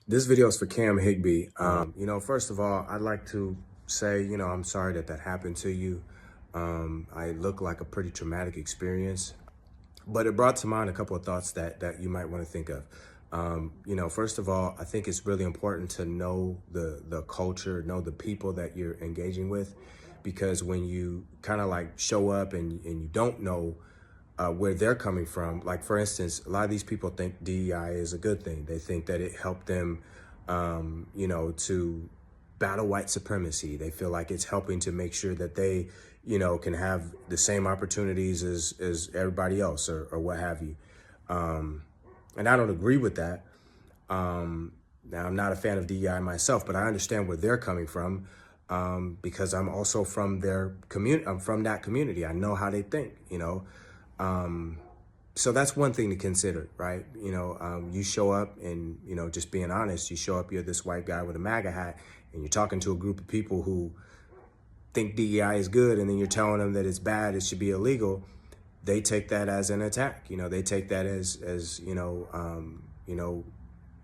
This video is for Cam Higby. First of all, I'd like to say, I'm sorry that that happened to you. I look like a pretty traumatic experience, but it brought to mind a couple of thoughts that you might want to think of. First of all, I think it's really important to know the culture, know the people that you're engaging with, because when you kind of like show up and you don't know where they're coming from. Like, for instance, a lot of these people think DEI is a good thing. They think that it helped them, to battle white supremacy. They feel like it's helping to make sure that they, can have the same opportunities as everybody else or what have you. And I don't agree with that. Now, I'm not a fan of DEI myself, but I understand where they're coming from because I'm also from their community. I'm from that community. I know how they think. So that's one thing to consider, right? You show up and, just being honest, you show up, you're this white guy with a MAGA hat and you're talking to a group of people who think DEI is good. And then you're telling them that it's bad, it should be illegal. They take that as an attack. They take that as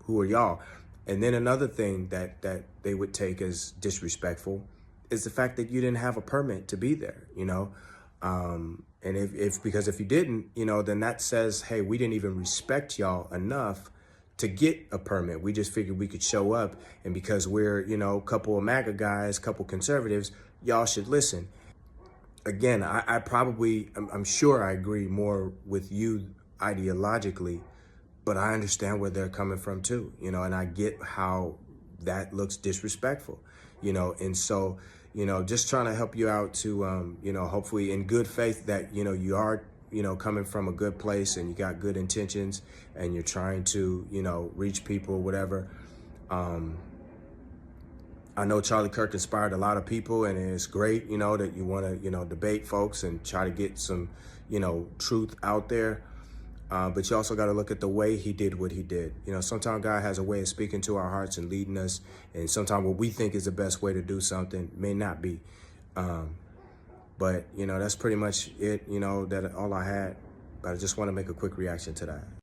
who are y'all? And then another thing that they would take as disrespectful is the fact that you didn't have a permit to be there, and because if you didn't, then that says, hey, we didn't even respect y'all enough to get a permit. We just figured we could show up. And because we're, a couple of MAGA guys, couple conservatives, y'all should listen. Again, I'm sure I agree more with you ideologically, but I understand where they're coming from too, and I get how that looks disrespectful, and so, just trying to help you out to, hopefully in good faith that, you are, coming from a good place and you got good intentions and you're trying to, reach people, whatever. I know Charlie Kirk inspired a lot of people, and it's great, that you want to, debate folks and try to get some, truth out there. But you also got to look at the way he did what he did. Sometimes God has a way of speaking to our hearts and leading us. And sometimes what we think is the best way to do something may not be. But, that's pretty much it, that all I had. But I just want to make a quick reaction to that.